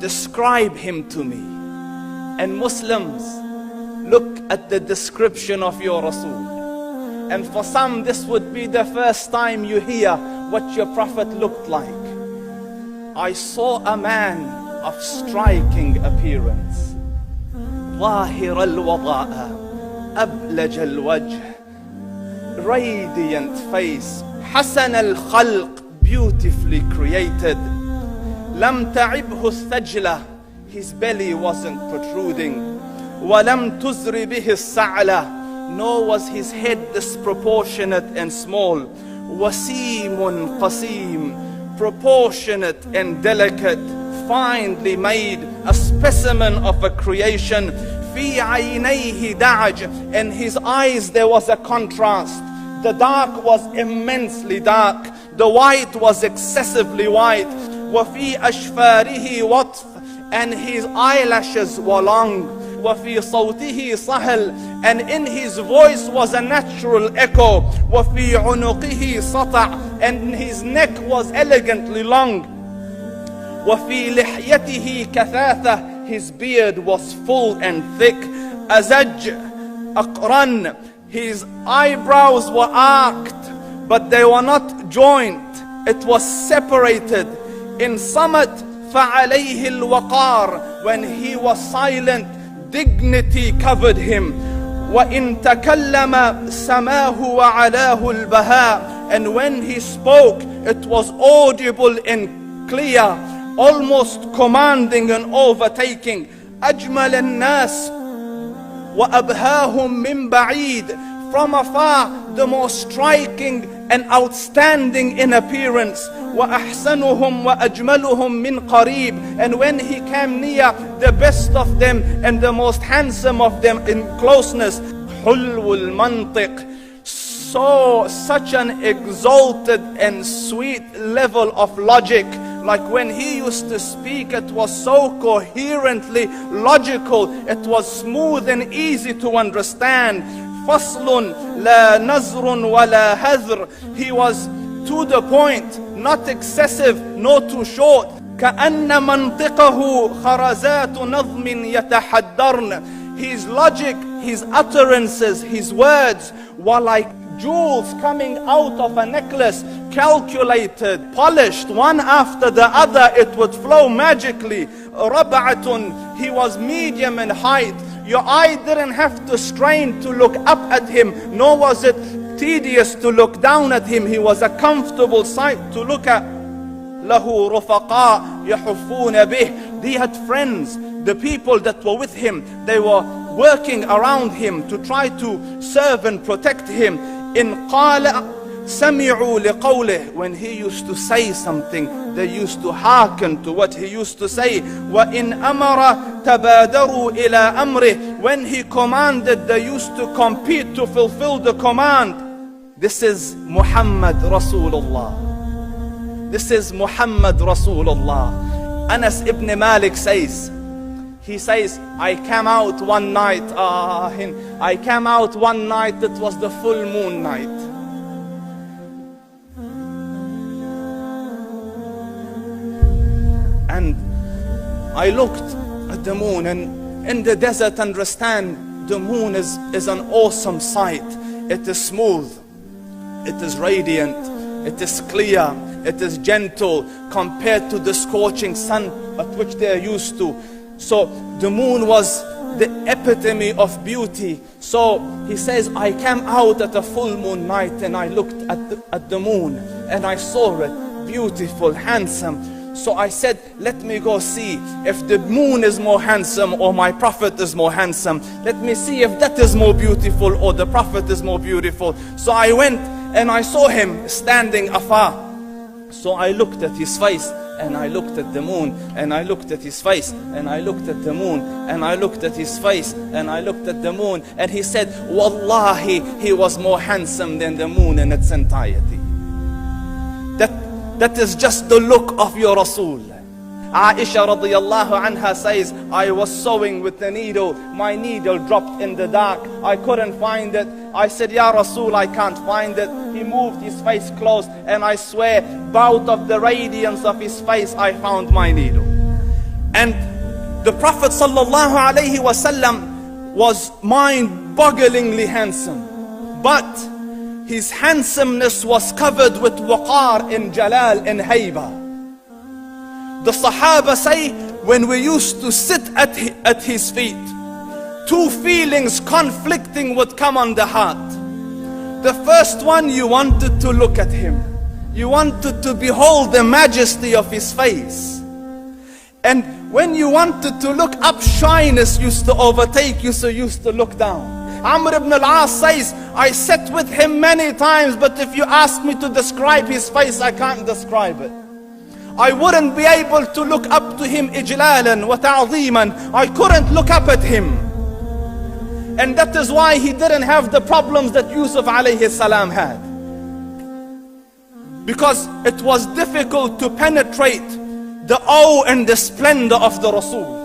describe him to me. And Muslims, look at the description of your Rasul. And for some, this would be the first time you hear what your Prophet looked like. I saw a man of striking appearance. ظاهر الوضاء أبلج الوجه, radiant face, حسن الخلق, beautifully created. لم تعبه الثجلة, his belly wasn't protruding. ولم تزر به السعلة, nor was his head disproportionate and small. وسيم قسيم, proportionate and delicate, finely made, a specimen of a creation. في عينيه دعج, in his eyes there was a contrast. The dark was immensely dark, the white was excessively white. وفي أشفاره وطف, and his eyelashes were long. وفي صوته صهل, and in his voice was a natural echo. وفي عنقه سطع, and his neck was elegantly long. وفي لحيته كثاثة, his beard was full and thick. أزج أقرن, his eyebrows were arched, but they were not joined. It was separated. In summit, فعليه الوقار, when he was silent, dignity covered him. وإن تكلم سماه وعلاه البهاء, and when he spoke, it was audible and clear, almost commanding and overtaking. أجمل الناس وأبهاهم من بعيد, from afar the most striking and outstanding in appearance. وأحسنهم وأجملهم من قريب, and when he came near, the best of them and the most handsome of them in closeness. حلو المنطق, so such an exalted and sweet level of logic. Like when he used to speak, it was so coherently logical, it was smooth and easy to understand. فصل لا نزر ولا هذر, he was to the point, not excessive, nor too short. كأن منطقه خرزات نظم يتحدرن, his logic, his utterances, his words were like jewels coming out of a necklace, calculated, polished, one after the other, it would flow magically. ربعة, he was medium in height. Your eye didn't have to strain to look up at him, nor was it tedious to look down at him. He was a comfortable sight to look at. له رفقاء يحفون به, he had friends, the people that were with him, they were working around him to try to serve and protect him. إن قال سمعوا لقوله, when he used to say something, they used to hearken to what he used to say. وإن أمر تبادروا إلى أمره, when he commanded, they used to compete to fulfill the command. This is Muhammad Rasulullah. This is Muhammad Rasulullah. Anas ibn Malik says, he says, I came out one night, it was the full moon night. And I looked at the moon, and in the desert, understand, the moon is an awesome sight. It is smooth, it is radiant, it is clear, it is gentle compared to the scorching sun at which they are used to. So the moon was the epitome of beauty. So he says, I came out at a full moon night and I looked at the moon and I saw it beautiful, handsome. So I said, let me go see if the moon is more handsome or my Prophet is more handsome. Let me see if that is more beautiful or the Prophet is more beautiful. So I went and I saw him standing afar. So I looked at his face and I looked at the moon, and I looked at his face, and I looked at the moon, and I looked at his face, and I looked at the moon, and he said, Wallahi, he was more handsome than the moon in its entirety. That is just the look of your Rasul. Aisha radiyallahu anha says, I was sewing with the needle, my needle dropped in the dark, I couldn't find it. I said, Ya Rasul, I can't find it. He moved his face close, and I swear, out of the radiance of his face, I found my needle. And the Prophet sallallahu alaihi wasallam was mind-bogglingly handsome, but his handsomeness was covered with waqar and jalal and hayba. The Sahaba say, when we used to sit at his feet, two feelings conflicting would come on the heart. The first one, you wanted to look at him. You wanted to behold the majesty of his face. And when you wanted to look up, shyness used to overtake you, so you used to look down. Amr ibn al-As says, I sat with him many times, but if you ask me to describe his face, I can't describe it. I wouldn't be able to look up to him ijlalan wa ta'zeeman. I couldn't look up at him. And that is why he didn't have the problems that Yusuf alayhi salam had. Because it was difficult to penetrate the awe and the splendor of the Rasul.